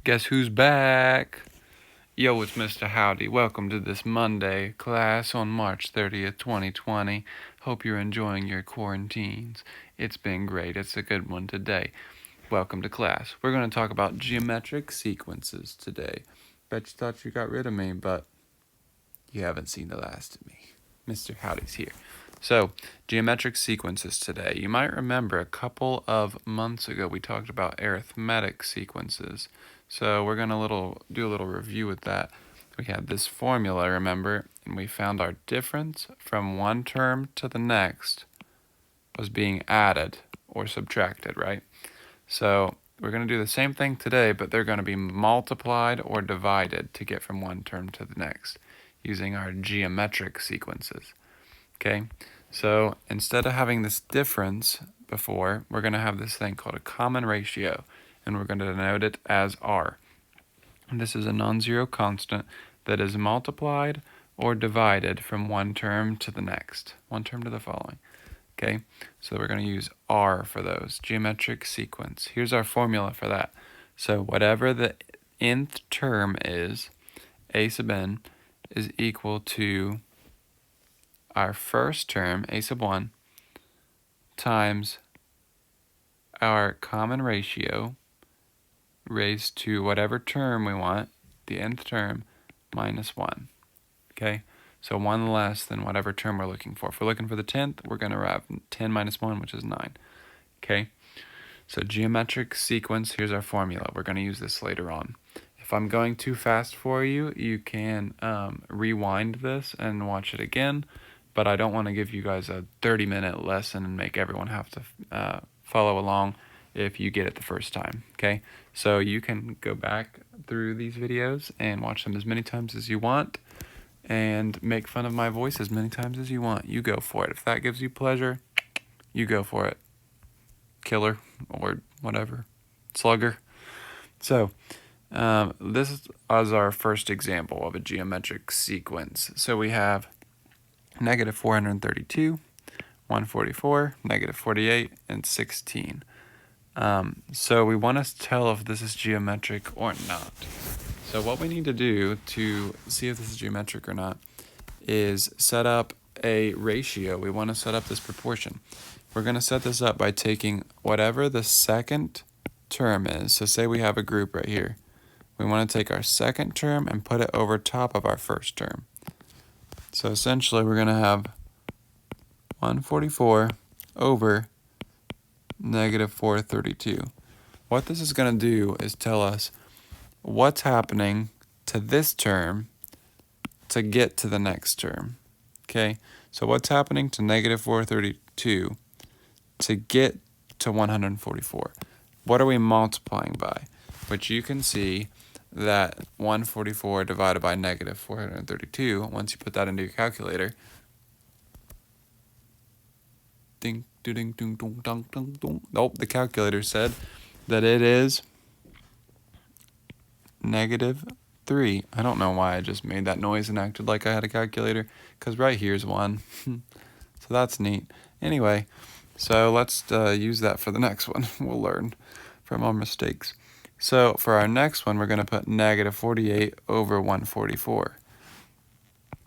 Guess who's back? Yo, it's Mr. Howdy. Welcome to this Monday class on March 30th, 2020. Hope you're enjoying your quarantines. It's been great. It's a good one today. Welcome to class. We're going to talk about geometric sequences today. Bet you thought you got rid of me, but you haven't seen the last of me. Mr. Howdy's here. So, geometric sequences today. You might remember a couple of months ago we talked about arithmetic sequences. So we're going to do a little review with that. We had this formula, remember, and we found our difference from one term to the next was being added or subtracted, right? So we're going to do the same thing today, but they're going to be multiplied or divided to get from one term to the next using our geometric sequences. Okay, so instead of having this difference before, we're going to have this thing called a common ratio, and we're going to denote it as R. And this is a non-zero constant that is multiplied or divided from one term to the next, one term to the following. Okay, so we're going to use R for those, geometric sequence. Here's our formula for that. So whatever the nth term is, a sub n is equal to our first term, a sub 1, times our common ratio raised to whatever term we want, the nth term, minus 1. Okay, so 1 less than whatever term we're looking for. If we're looking for the 10th, we're going to have 10 minus 1, which is 9. Okay, so geometric sequence, here's our formula. We're going to use this later on. If I'm going too fast for you, you can rewind this and watch it again, but I don't want to give you guys a 30-minute lesson and make everyone have to follow along if you get it the first time, okay? So you can go back through these videos and watch them as many times as you want and make fun of my voice as many times as you want. You go for it. If that gives you pleasure, you go for it. Killer or whatever. Slugger. So this is our first example of a geometric sequence. So we have negative 432, 144, negative 48, and 16. So we want to tell if this is geometric or not. So what we need to do to see if this is geometric or not is set up a ratio. We want to set up this proportion. We're going to set this up by taking whatever the second term is. So say we have a group right here. We want to take our second term and put it over top of our first term. So essentially we're going to have 144 over negative 432. What this is going to do is tell us what's happening to this term to get to the next term. Okay, so what's happening to negative 432 to get to 144? What are we multiplying by? Which you can see that 144 divided by negative 432, once you put that into your calculator, ding, ding, ding, ding, ding, ding, ding. Nope, the calculator said that it is negative 3. I don't know why I just made that noise and acted like I had a calculator, because right here's 1. So that's neat. Anyway, so let's use that for the next one. We'll learn from our mistakes. So for our next one, we're going to put negative 48 over 144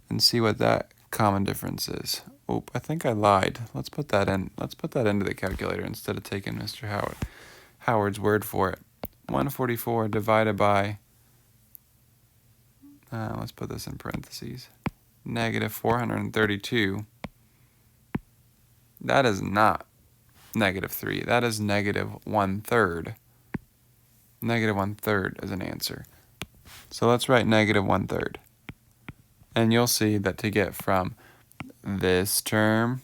and see what that common difference is. Oop, I think I lied. Let's put that in. Let's put that into the calculator instead of taking Mr. Howard's word for it. 144 divided by, let's put this in parentheses, negative 432. That is not negative 3. That is negative 1/3. Negative 1/3 is an answer. So let's write negative 1/3. And you'll see that to get from this term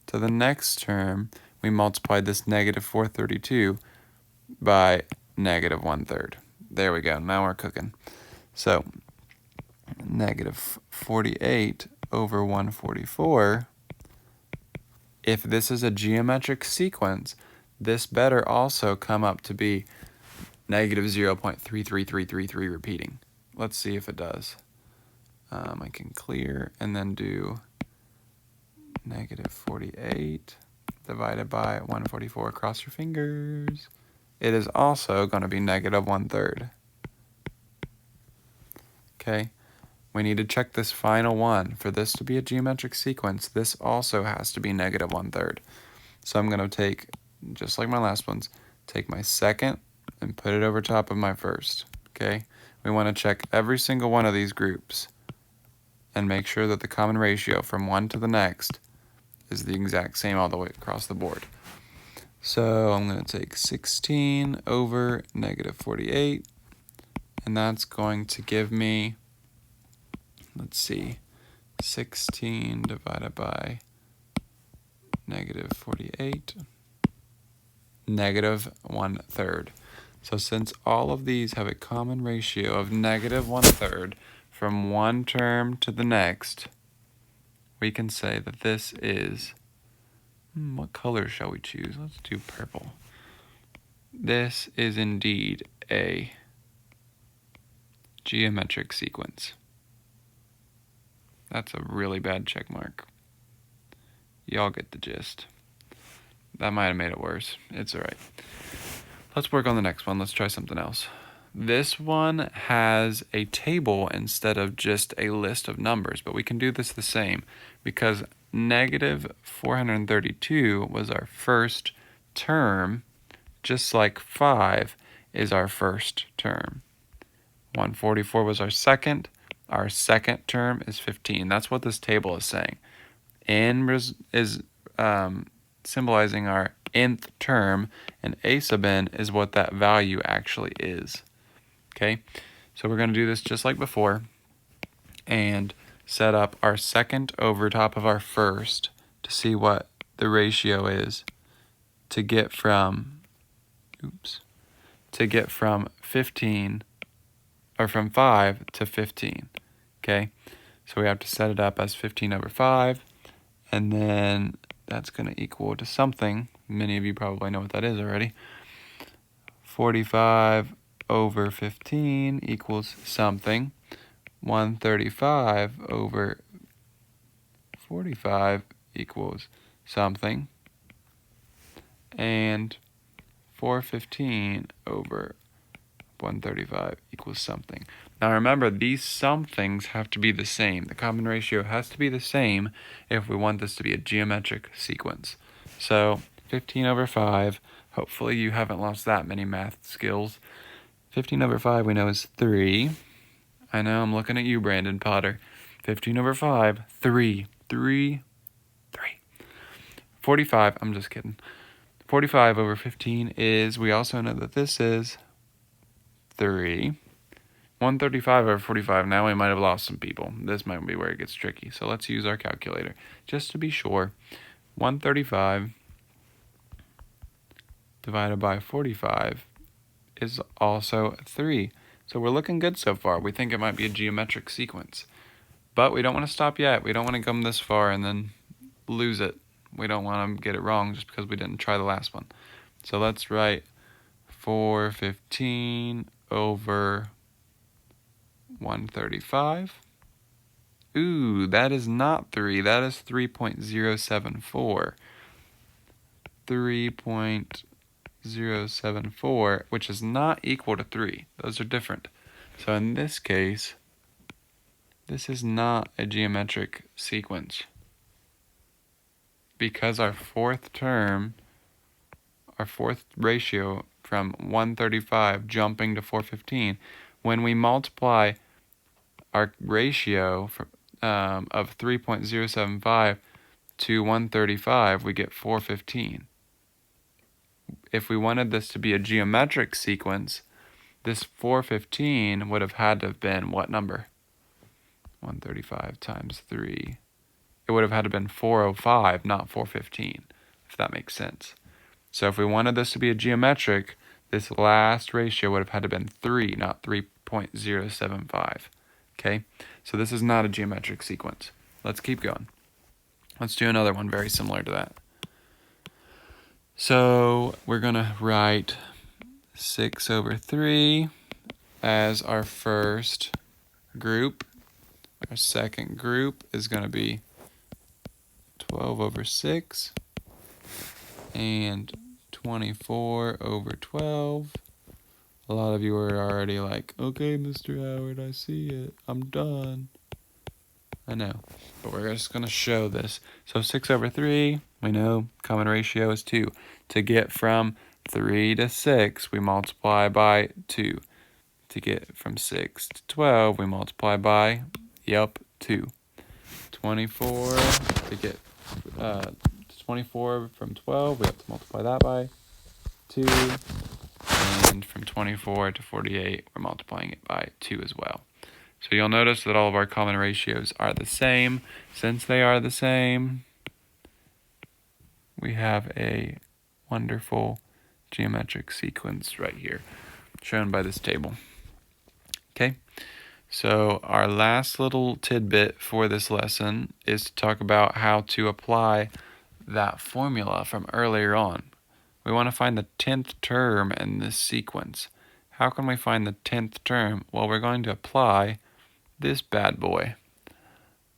to the next term, we multiplied this negative 432 by negative 1/3. There we go. Now we're cooking. So negative 48 over 144. If this is a geometric sequence, this better also come up to be negative 0.33333 repeating. Let's see if it does. I can clear and then do negative 48 divided by 144. Cross your fingers. It is also going to be negative 1/3. okay? We need to check this final one. For this to be a geometric sequence, this also has to be negative 1/3. So I'm going to take, just like my last ones, take my second and put it over top of my first, okay? We want to check every single one of these groups and make sure that the common ratio from one to the next is the exact same all the way across the board. So I'm going to take 16 over negative 48, and that's going to give me, let's see, 16 divided by negative 48, negative 1/3. So since all of these have a common ratio of negative 1/3 from one term to the next, we can say that this is, what color shall we choose? Let's do purple. This is indeed a geometric sequence. That's a really bad check mark. Y'all get the gist. That might have made it worse. It's alright. Let's work on the next one. Let's try something else. This one has a table instead of just a list of numbers, but we can do this the same because negative 432 was our first term, just like 5 is our first term. 144 was our second. Our second term is 15. That's what this table is saying. N is symbolizing our nth term, and A sub n is what that value actually is. Okay, so we're going to do this just like before and set up our second over top of our first to see what the ratio is to get from 15 or from 5 to 15. Okay, so we have to set it up as 15 over 5, and then that's going to equal to something. Many of you probably know what that is already. 45 over 15 equals something. 135 over 45 equals something. And 415 over 135 equals something. Now remember, these somethings have to be the same. The common ratio has to be the same if we want this to be a geometric sequence. So 15 over 5, hopefully you haven't lost that many math skills. 15 over 5 we know is 3. I know, I'm looking at you, Brandon Potter. 15 over 5, 3. 45, I'm just kidding. 45 over 15 is, we also know that this is 3. 135 over 45, now we might have lost some people. This might be where it gets tricky. So let's use our calculator just to be sure. 135 divided by 45 is also 3. So we're looking good so far. We think it might be a geometric sequence. But we don't want to stop yet. We don't want to come this far and then lose it. We don't want to get it wrong just because we didn't try the last one. So let's write 415 over 135. Ooh, that is not 3. That is 3.074. 3.074, which is not equal to 3. Those are different. So in this case, this is not a geometric sequence because our fourth term, our fourth ratio from 135 jumping to 415, when we multiply our ratio of 3.075 to 135, we get 415. If we wanted this to be a geometric sequence, this 415 would have had to have been what number? 135 times 3. It would have had to have been 405, not 415, if that makes sense. So if we wanted this to be a geometric, this last ratio would have had to have been 3, not 3.075. Okay, so this is not a geometric sequence. Let's keep going. Let's do another one very similar to that. So we're going to write 6 over 3 as our first group. Our second group is going to be 12 over 6 and 24 over 12, A lot of you are already like, okay, Mr. Howard, I see it. I'm done. I know, but we're just going to show this. So 6 over 3, we know common ratio is 2. To get from 3 to 6, we multiply by 2. To get from 6 to 12, we multiply by, 2. 24, to get 24 from 12, we have to multiply that by 2. And from 24 to 48, we're multiplying it by 2 as well. So you'll notice that all of our common ratios are the same. Since they are the same, we have a wonderful geometric sequence right here, shown by this table. Okay, so our last little tidbit for this lesson is to talk about how to apply that formula from earlier on. We want to find the 10th term in this sequence. How can we find the 10th term? Well, we're going to apply this bad boy.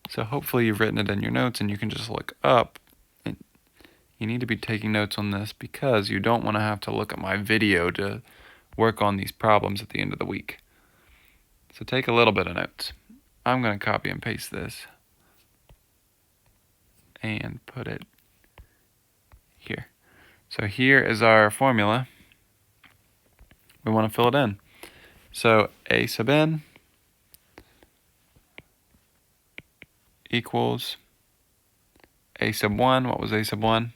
So hopefully you've written it in your notes and you can just look up. And you need to be taking notes on this because you don't want to have to look at my video to work on these problems at the end of the week. So take a little bit of notes. I'm going to copy and paste this and put it here. So here is our formula. We want to fill it in. So a sub n equals a sub 1. What was a sub 1?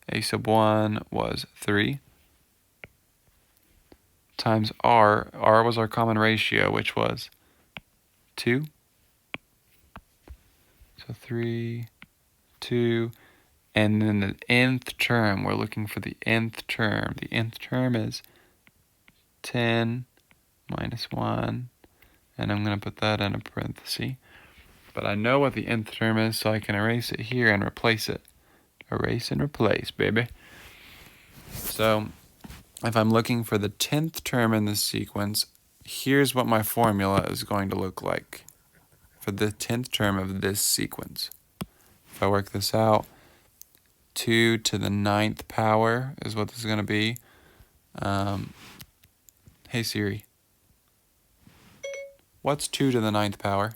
A sub 1 was 3 times r. R was our common ratio, which was 2. So 3, 2, and then the nth term, we're looking for the nth term. The nth term is 10 minus 1, and I'm going to put that in a parenthesis. But I know what the nth term is, so I can erase it here and replace it. Erase and replace, baby. So if I'm looking for the 10th term in this sequence, here's what my formula is going to look like for the 10th term of this sequence. If I work this out, 2 to the 9th power is what this is going to be. Hey Siri, what's 2 to the 9th power?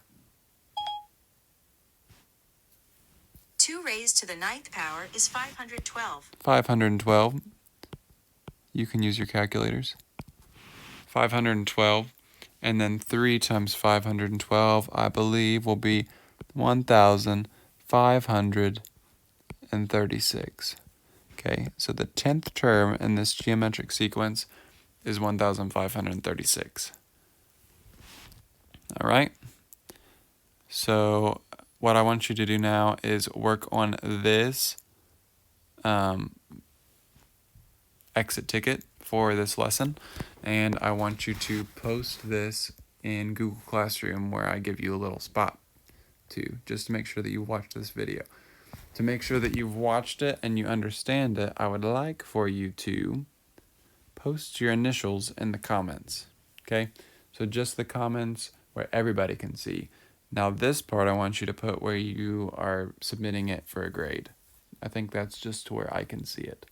2 raised to the 9th power is 512. 512. You can use your calculators. 512. And then 3 times 512, I believe, will be 1,536. Okay, so the 10th term in this geometric sequence is 1,536. All right? So what I want you to do now is work on this exit ticket for this lesson, and I want you to post this in Google Classroom where I give you a little spot to, just to make sure that you watched this video. To make sure that you've watched it and you understand it, I would like for you to post your initials in the comments, okay? So just the comments where everybody can see. Now this part I want you to put where you are submitting it for a grade. I think that's just to where I can see it,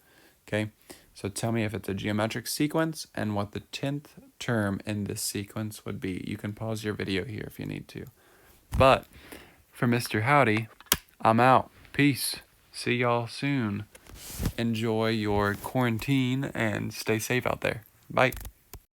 okay? So tell me if it's a geometric sequence and what the 10th term in this sequence would be. You can pause your video here if you need to. But for Mr. Howdy, I'm out. Peace. See y'all soon. Enjoy your quarantine and stay safe out there. Bye.